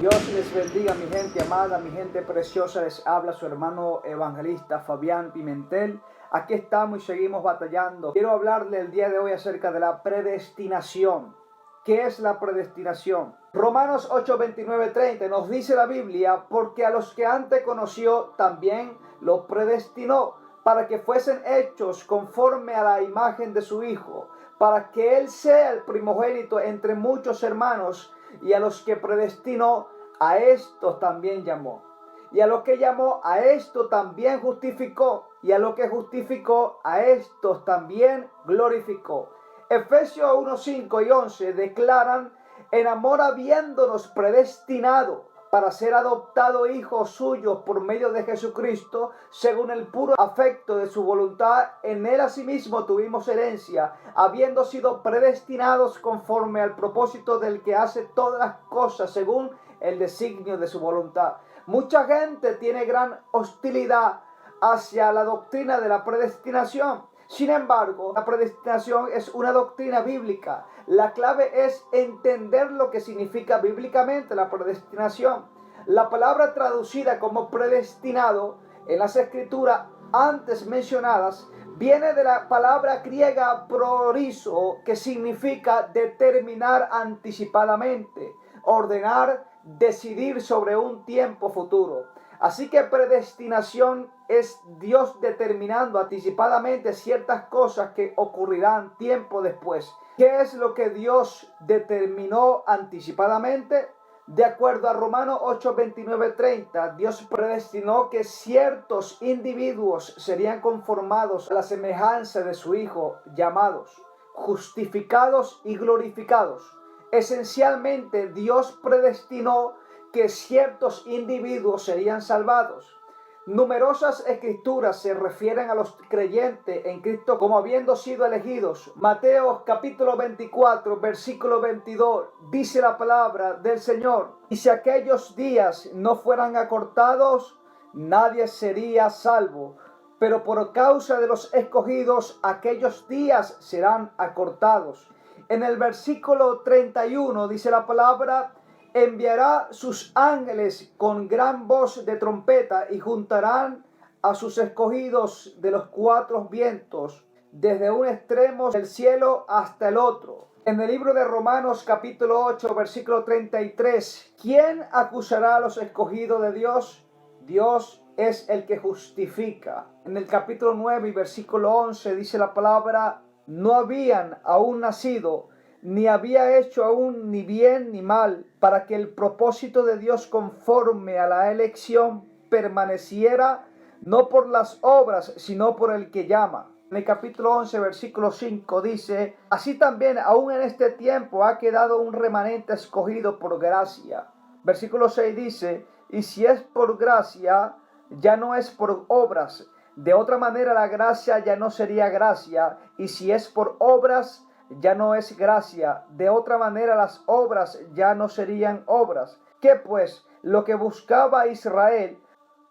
Dios les bendiga, mi gente amada, mi gente preciosa. Les habla su hermano evangelista Fabián Pimentel. Aquí estamos y seguimos batallando. Quiero hablarle el día de hoy acerca de la predestinación. ¿Qué es la predestinación? Romanos 8, 29, 30 nos dice la Biblia: porque a los que antes conoció también los predestinó para que fuesen hechos conforme a la imagen de su Hijo, para que Él sea el primogénito entre muchos hermanos. Y a los que predestinó, a estos también llamó. Y a los que llamó, a estos también justificó. Y a los que justificó, a estos también glorificó. Efesios 1, 5 y 11 declaran: en amor habiéndonos predestinado para ser adoptados hijos suyos por medio de Jesucristo, según el puro afecto de su voluntad, en él asimismo tuvimos herencia, habiendo sido predestinados conforme al propósito del que hace todas las cosas según el designio de su voluntad. Mucha gente tiene gran hostilidad hacia la doctrina de la predestinación. Sin embargo, la predestinación es una doctrina bíblica. La clave es entender lo que significa bíblicamente la predestinación. La palabra traducida como predestinado en las escrituras antes mencionadas viene de la palabra griega proorizo, que significa determinar anticipadamente, ordenar, decidir sobre un tiempo futuro. Así que predestinación es Dios determinando anticipadamente ciertas cosas que ocurrirán tiempo después. ¿Qué es lo que Dios determinó anticipadamente? De acuerdo a Romanos 8, 29, 30, Dios predestinó que ciertos individuos serían conformados a la semejanza de su Hijo, llamados, justificados y glorificados. Esencialmente, Dios predestinó que ciertos individuos serían salvados. Numerosas escrituras se refieren a los creyentes en Cristo como habiendo sido elegidos. Mateo capítulo 24, versículo 22, dice la palabra del Señor: y si aquellos días no fueran acortados, nadie sería salvo. Pero por causa de los escogidos, aquellos días serán acortados. En el versículo 31 dice la palabra: enviará sus ángeles con gran voz de trompeta y juntarán a sus escogidos de los cuatro vientos, desde un extremo del cielo hasta el otro. En el libro de Romanos capítulo 8, versículo 33, ¿quién acusará a los escogidos de Dios? Dios es el que justifica. En el capítulo 9 y versículo 11 dice la palabra: no habían aún nacido, ni había hecho aún ni bien ni mal, para que el propósito de Dios conforme a la elección permaneciera, no por las obras, sino por el que llama. En el capítulo 11, versículo 5 dice: así también aún en este tiempo ha quedado un remanente escogido por gracia. Versículo 6 dice: y si es por gracia, ya no es por obras. De otra manera la gracia ya no sería gracia, y si es por obras, ya no es gracia. De otra manera las obras ya no serían obras. ¿Qué pues? Lo que buscaba Israel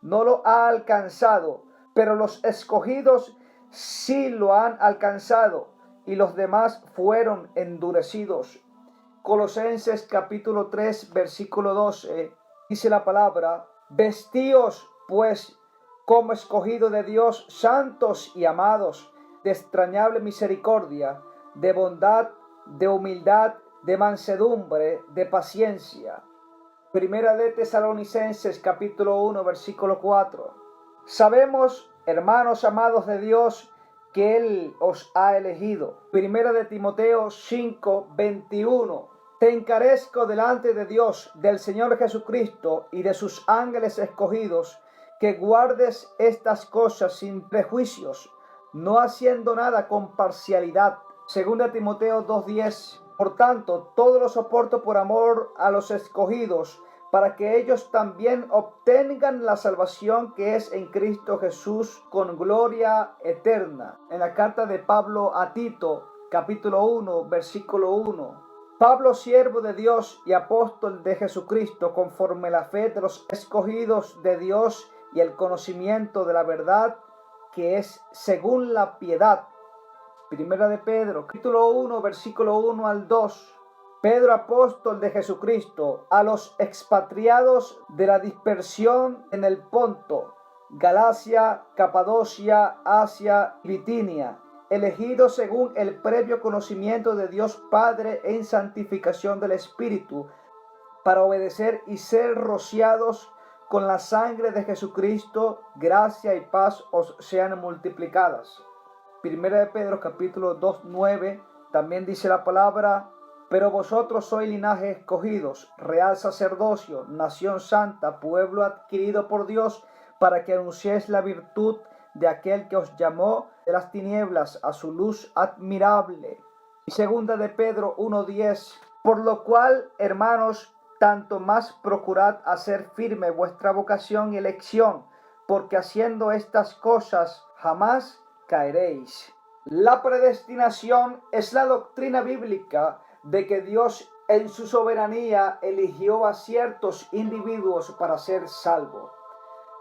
no lo ha alcanzado, pero los escogidos sí lo han alcanzado, y los demás fueron endurecidos. Colosenses capítulo 3, versículo 12, dice la palabra: vestíos pues como escogido de Dios, santos y amados, de extrañable misericordia, de bondad, de humildad, de mansedumbre, de paciencia. Primera de Tesalonicenses capítulo 1, versículo 4. Sabemos, hermanos amados de Dios, que Él os ha elegido. Primera de Timoteo 5, 21. Te encarezco delante de Dios, del Señor Jesucristo y de sus ángeles escogidos, que guardes estas cosas sin prejuicios, no haciendo nada con parcialidad. Segunda Timoteo 2:10. Por tanto, todo lo soporto por amor a los escogidos, para que ellos también obtengan la salvación que es en Cristo Jesús con gloria eterna. En la carta de Pablo a Tito, capítulo 1, versículo 1. Pablo, siervo de Dios y apóstol de Jesucristo, conforme la fe de los escogidos de Dios y el conocimiento de la verdad que es según la piedad. Primera de Pedro, capítulo 1, versículo 1 al 2. Pedro, apóstol de Jesucristo, a los expatriados de la dispersión en el Ponto, Galacia, Capadocia, Asia y Bitinia, elegidos según el previo conocimiento de Dios Padre en santificación del Espíritu, para obedecer y ser rociados con la sangre de Jesucristo, gracia y paz os sean multiplicadas. Primera de Pedro capítulo 2:9, también dice la palabra: pero vosotros sois linaje escogidos, real sacerdocio, nación santa, pueblo adquirido por Dios, para que anunciéis la virtud de aquel que os llamó de las tinieblas a su luz admirable. Y segunda de Pedro 1:10, por lo cual, hermanos, tanto más procurad hacer firme vuestra vocación y elección, porque haciendo estas cosas jamás caeréis. La predestinación es la doctrina bíblica de que Dios en su soberanía eligió a ciertos individuos para ser salvos.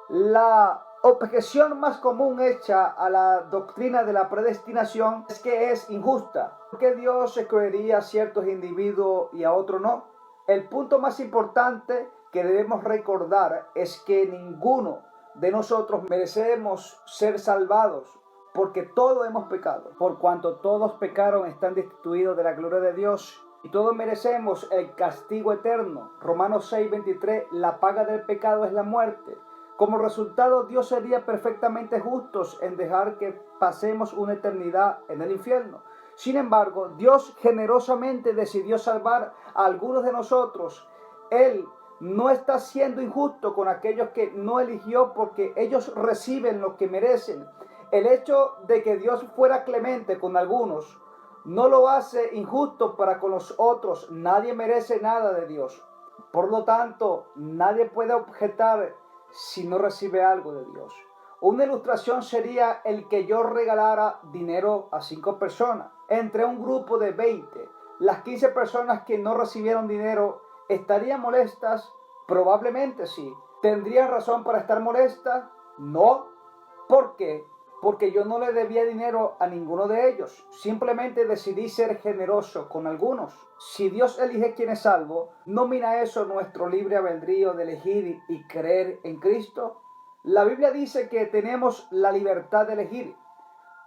La objeción más común hecha a la doctrina de la predestinación es que es injusta. ¿Por qué Dios escogería a ciertos individuos y a otros no? El punto más importante que debemos recordar es que ninguno de nosotros merecemos ser salvados, porque todos hemos pecado. Por cuanto todos pecaron, están destituidos de la gloria de Dios, y todos merecemos el castigo eterno. Romanos 6:23, la paga del pecado es la muerte. Como resultado, Dios sería perfectamente justo en dejar que pasemos una eternidad en el infierno. Sin embargo, Dios generosamente decidió salvar a algunos de nosotros. Él no está siendo injusto con aquellos que no eligió, porque ellos reciben lo que merecen. El hecho de que Dios fuera clemente con algunos no lo hace injusto para con los otros. Nadie merece nada de Dios. Por lo tanto, nadie puede objetar si no recibe algo de Dios. Una ilustración sería el que yo regalara dinero a 5 personas entre un grupo de 20. Las 15 personas que no recibieron dinero, ¿estarían molestas? Probablemente sí. ¿Tendrían razón para estar molestas? No. ¿Por qué? Porque yo no le debía dinero a ninguno de ellos. Simplemente decidí ser generoso con algunos. Si Dios elige quién es salvo, ¿no mira eso nuestro libre albedrío de elegir y creer en Cristo? La Biblia dice que tenemos la libertad de elegir.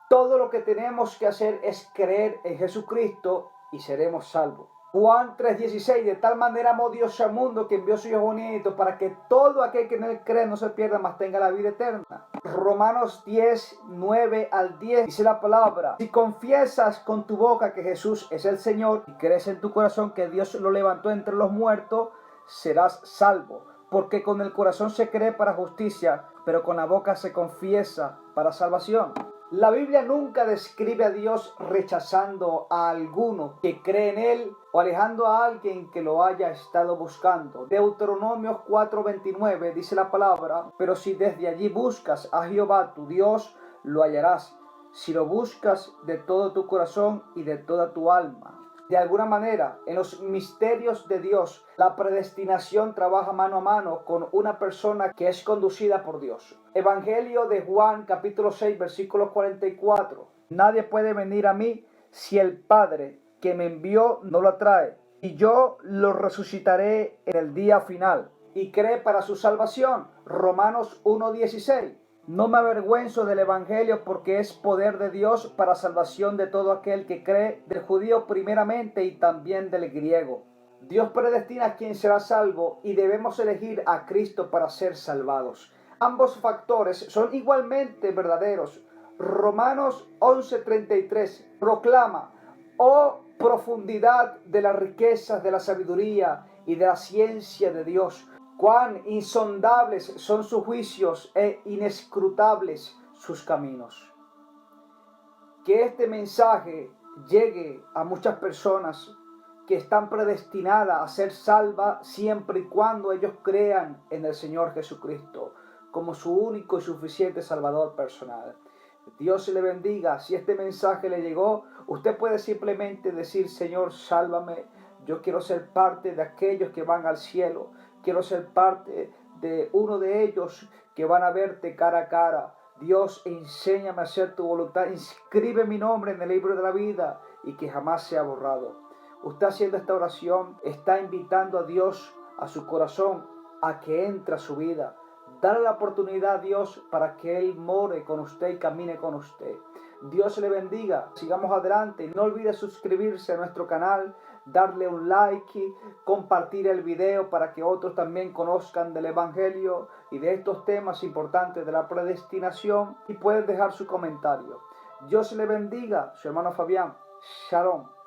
Todo lo que tenemos que hacer es creer en Jesucristo y seremos salvos. Juan 3:16, de tal manera amó Dios al mundo que envió a su Hijo unigénito para que todo aquel que en él cree no se pierda, mas tenga la vida eterna. Romanos 10:9-10 dice la palabra: si confiesas con tu boca que Jesús es el Señor y crees en tu corazón que Dios lo levantó entre los muertos, serás salvo. Porque con el corazón se cree para justicia, pero con la boca se confiesa para salvación. La Biblia nunca describe a Dios rechazando a alguno que cree en Él o alejando a alguien que lo haya estado buscando. Deuteronomio 4:29 dice la palabra: pero si desde allí buscas a Jehová tu Dios, lo hallarás, si lo buscas de todo tu corazón y de toda tu alma. De alguna manera, en los misterios de Dios, la predestinación trabaja mano a mano con una persona que es conducida por Dios. Evangelio de Juan, capítulo 6, versículo 44. Nadie puede venir a mí si el Padre que me envió no lo atrae, y yo lo resucitaré en el día final. Y cree para su salvación. Romanos 1:16. No me avergüenzo del Evangelio, porque es poder de Dios para salvación de todo aquel que cree, del judío primeramente y también del griego. Dios predestina a quien será salvo y debemos elegir a Cristo para ser salvados. Ambos factores son igualmente verdaderos. Romanos 11:33 proclama: oh profundidad de las riquezas de la sabiduría y de la ciencia de Dios, cuán insondables son sus juicios e inescrutables sus caminos. Que este mensaje llegue a muchas personas que están predestinadas a ser salvas siempre y cuando ellos crean en el Señor Jesucristo como su único y suficiente Salvador personal. Dios le bendiga. Si este mensaje le llegó, usted puede simplemente decir: Señor, sálvame. Yo quiero ser parte de aquellos que van al cielo. Quiero ser parte de uno de ellos que van a verte cara a cara. Dios, enséñame a hacer tu voluntad. Inscribe mi nombre en el libro de la vida y que jamás sea borrado. Usted haciendo esta oración está invitando a Dios a su corazón a que entre a su vida. Dale la oportunidad a Dios para que Él more con usted y camine con usted. Dios le bendiga. Sigamos adelante. No olvide suscribirse a nuestro canal, darle un like y compartir el video para que otros también conozcan del Evangelio y de estos temas importantes de la predestinación, y pueden dejar su comentario. Dios le bendiga. Su hermano Fabián. Shalom.